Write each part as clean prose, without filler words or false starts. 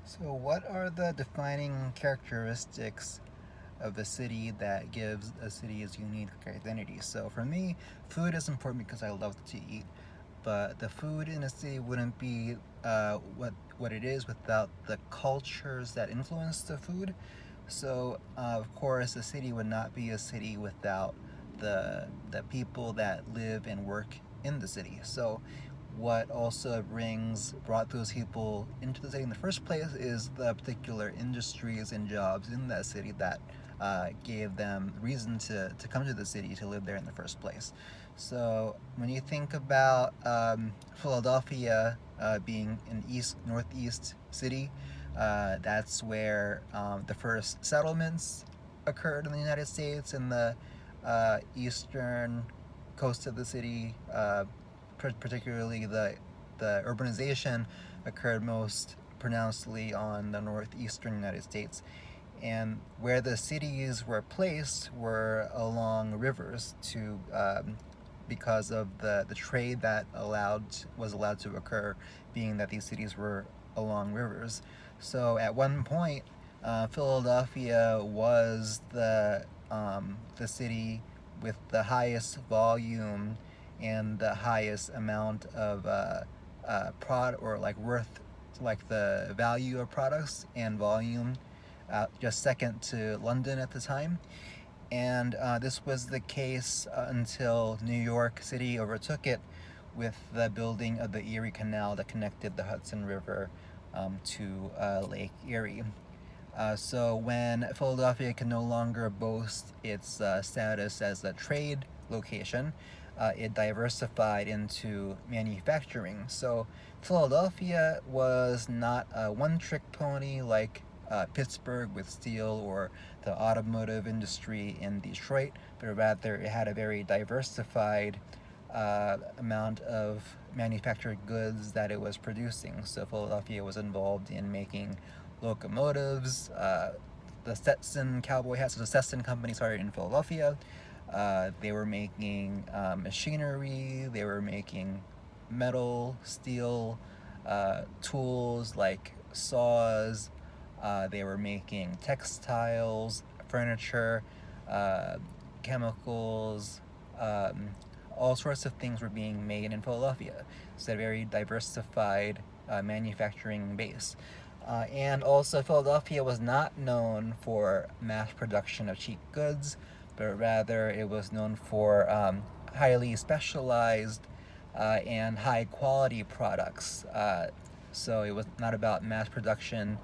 So, what are the defining characteristics of a city that gives a city its unique identity? So, for me, food is important because I love to eat, but the food in a city wouldn't be what it is without the cultures that influence the food. So, of course, a city would not be a city without the people that live and work in the city. So, what also brought those people into the city in the first place is the particular industries and jobs in that city that gave them reason to come to the city to live there in the first place. So when you think about Philadelphia being an east northeast city, that's where the first settlements occurred in the United States, in the eastern coast of the city. Particularly the urbanization occurred most pronouncedly on the northeastern United States. And where the cities were placed were along rivers to because of the trade that was allowed to occur, being that these cities were along rivers. So at one point, Philadelphia was the city with the highest volume and the highest amount of prod or like worth, like the value of products and volume, just second to London at the time. And this was the case until New York City overtook it with the building of the Erie Canal that connected the Hudson River to Lake Erie. So when Philadelphia can no longer boast its status as a trade location, it diversified into manufacturing. So Philadelphia was not a one-trick pony like Pittsburgh with steel or the automotive industry in Detroit, but rather it had a very diversified amount of manufactured goods that it was producing. So Philadelphia was involved in making locomotives, the Stetson cowboy hats. So the Stetson company started in Philadelphia. They were making machinery. They were making metal, steel, tools like saws. They were making textiles, furniture, uh, chemicals. All sorts of things were being made in Philadelphia. It's a very diversified manufacturing base. And also, Philadelphia was not known for mass production of cheap goods, but rather it was known for highly specialized and high quality products. So it was not about mass production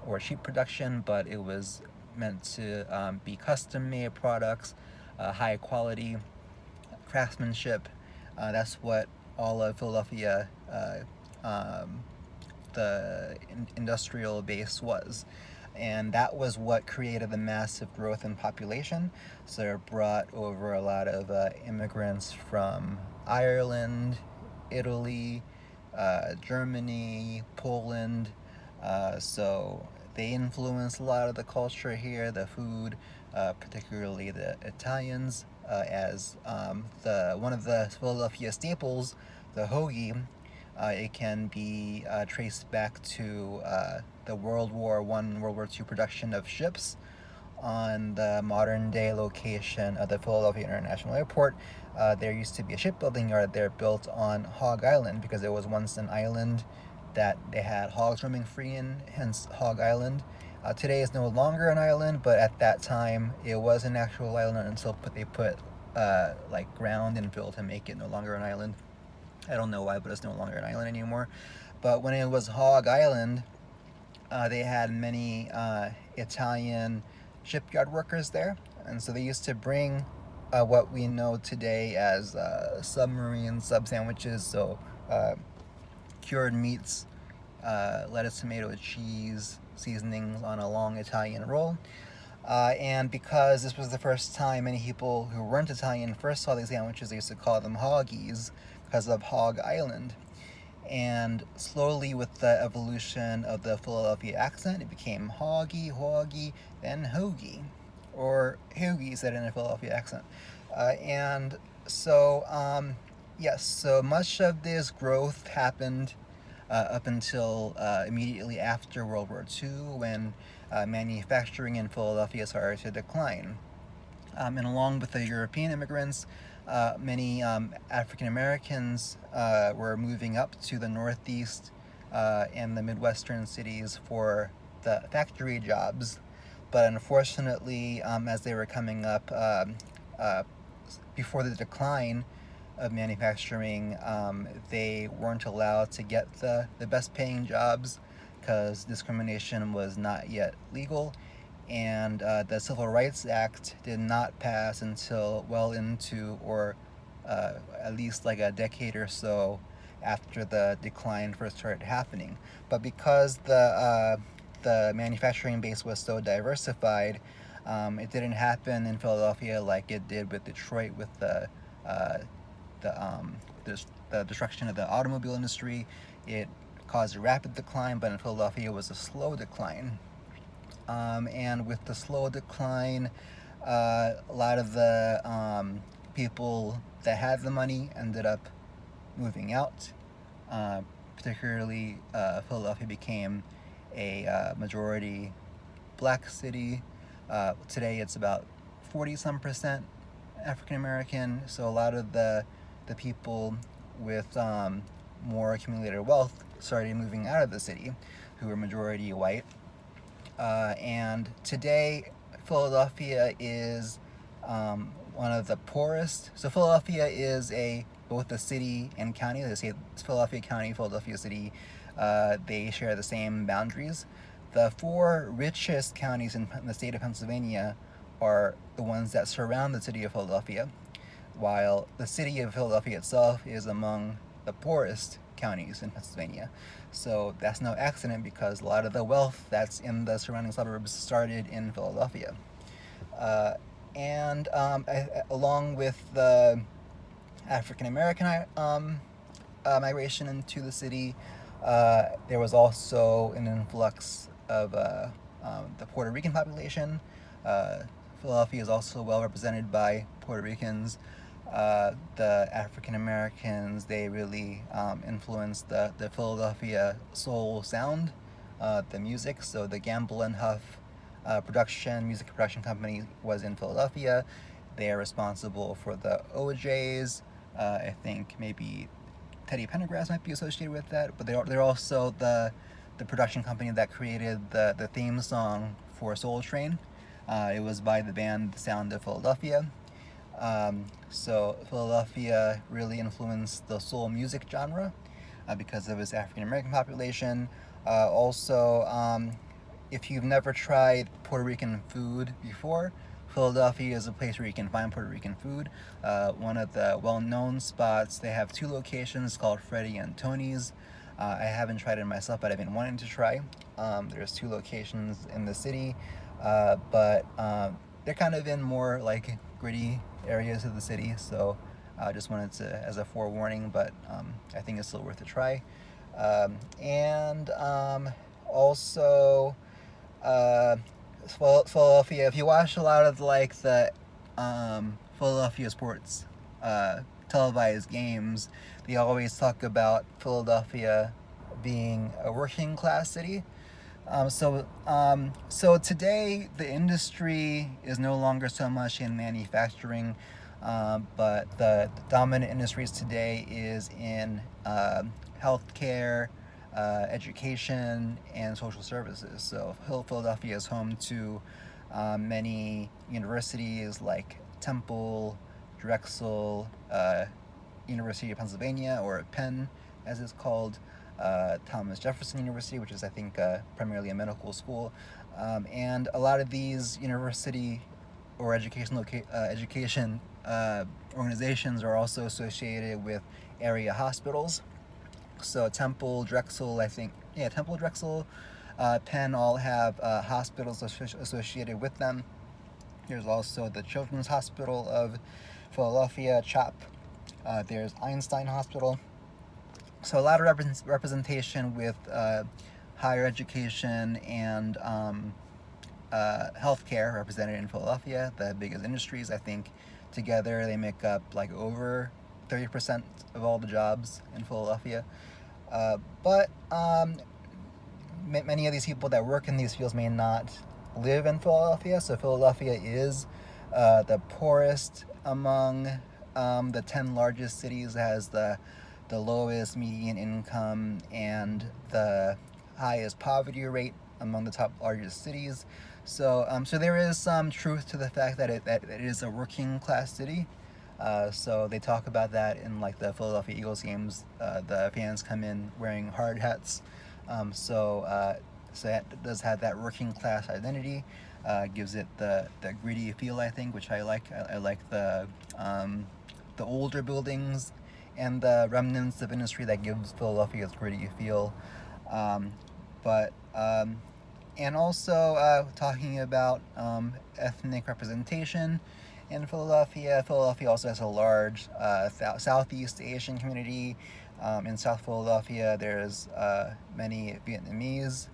or cheap production, but it was meant to be custom made products, high quality craftsmanship. That's what all of Philadelphia, the industrial base was. And that was what created the massive growth in population. So it brought over a lot of immigrants from Ireland, Italy, Germany, Poland. So they influenced a lot of the culture here, the food, particularly the Italians, as the one of the Philadelphia staples, the hoagie. It can be traced back to the World War One, World War Two production of ships on the modern day location of the Philadelphia International Airport. There used to be a shipbuilding yard there built on Hog Island because it was once an island that they had hogs roaming free in, hence Hog Island. Today is no longer an island, but at that time it was an actual island until they put like ground and fill to make it no longer an island. I don't know why, but it's no longer an island anymore. But when it was Hog Island, they had many Italian shipyard workers there, and so they used to bring what we know today as submarine sub sandwiches. So cured meats, lettuce, tomato, cheese, seasonings on a long Italian roll. And because this was the first time many people who weren't Italian first saw these sandwiches, they used to call them hoggies because of Hog Island. And slowly, with the evolution of the Philadelphia accent, it became hoggy, hoggy, then hoagie, or hoagie said in a Philadelphia accent. And so, yes, so much of this growth happened up until immediately after World War II, when manufacturing in Philadelphia started to decline. And along with the European immigrants, many African Americans were moving up to the Northeast and the Midwestern cities for the factory jobs. But unfortunately, as they were coming up uh, before the decline of manufacturing, they weren't allowed to get the best paying jobs because discrimination was not yet legal, and the Civil Rights Act did not pass until well into, or at least like a decade or so after the decline first started happening. But because the manufacturing base was so diversified, it didn't happen in Philadelphia like it did with Detroit, with uh, the, um, the destruction of the automobile industry. It caused a rapid decline, but in Philadelphia it was a slow decline. And with the slow decline, a lot of the people that had the money ended up moving out. Particularly, Philadelphia became a majority black city. Today it's about 40 some percent African American. So a lot of the people with more accumulated wealth started moving out of the city, who were majority white. And today, Philadelphia is one of the poorest. So Philadelphia is both a city and county. They say Philadelphia County, Philadelphia City. They share the same boundaries. The four richest counties in the state of Pennsylvania are the ones that surround the city of Philadelphia, while the city of Philadelphia itself is among the poorest counties in Pennsylvania. So that's no accident, because a lot of the wealth that's in the surrounding suburbs started in Philadelphia. And along with the African American migration into the city, there was also an influx of the Puerto Rican population. Philadelphia is also well represented by Puerto Ricans. The African Americans, they really influenced the Philadelphia soul sound, the music. So the Gamble and Huff music production company was in Philadelphia. They are responsible for the OJs. I think maybe Teddy Pendergrass might be associated with that, but they're also the production company that created the theme song for Soul Train. It was by the band The Sound of Philadelphia. So Philadelphia really influenced the soul music genre because of its African American population. Also, if you've never tried Puerto Rican food before, Philadelphia is a place where you can find Puerto Rican food. One of the well-known spots, they have two locations called Freddie and Tony's. I haven't tried it myself, but I've been wanting to try. There's two locations in the city, but they're kind of in more like gritty areas of the city, so I just wanted to, as a forewarning, but I think it's still worth a try. And also, Philadelphia, if you watch a lot of like the Philadelphia sports televised games, they always talk about Philadelphia being a working class city. So today the industry is no longer so much in manufacturing, but the dominant industries today is in healthcare, education, and social services. So Philadelphia is home to many universities like Temple, Drexel, University of Pennsylvania, or Penn as it's called, Thomas Jefferson University, which is, I think, primarily a medical school. And a lot of these university or education organizations are also associated with area hospitals. So Temple, Drexel, I think, yeah, Temple, Drexel, Penn all have hospitals associated with them. There's also the Children's Hospital of Philadelphia, CHOP. There's Einstein Hospital. So a lot of representation with higher education and healthcare represented in Philadelphia, the biggest industries. I think together they make up like over 30% of all the jobs in Philadelphia. But many of these people that work in these fields may not live in Philadelphia, so Philadelphia is the poorest among the 10 largest cities. It has the lowest median income and the highest poverty rate among the top largest cities. So there is some truth to the fact that it is a working class city. So they talk about that in like the Philadelphia Eagles games. The fans come in wearing hard hats. So it does have that working class identity. Gives it the gritty feel, I think, which I like. I like the older buildings and the remnants of industry that gives Philadelphia its gritty feel. Um, but and also talking about ethnic representation in Philadelphia. Philadelphia also has a large Southeast Asian community. In South Philadelphia, there's many Vietnamese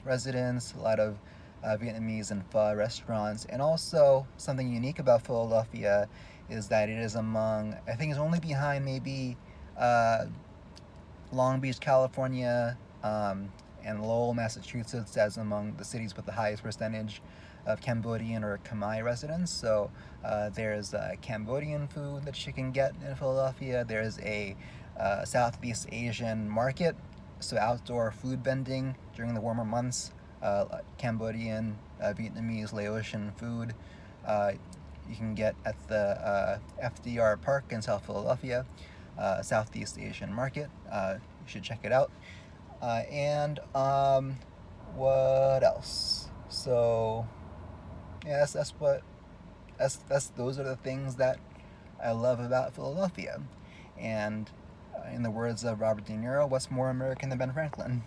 residents, a lot of Vietnamese and pho restaurants, and also something unique about Philadelphia is that it is among, I think it's only behind maybe uh, Long Beach, California, and Lowell, Massachusetts, as among the cities with the highest percentage of Cambodian or Khmer residents. So there's Cambodian food that you can get in Philadelphia. There's a Southeast Asian market, so outdoor food vending during the warmer months. Cambodian, Vietnamese, Laotian food you can get at the FDR Park in South Philadelphia, Southeast Asian Market. You should check it out. And what else? So yeah, that's those are the things that I love about Philadelphia. And in the words of Robert De Niro, what's more American than Ben Franklin?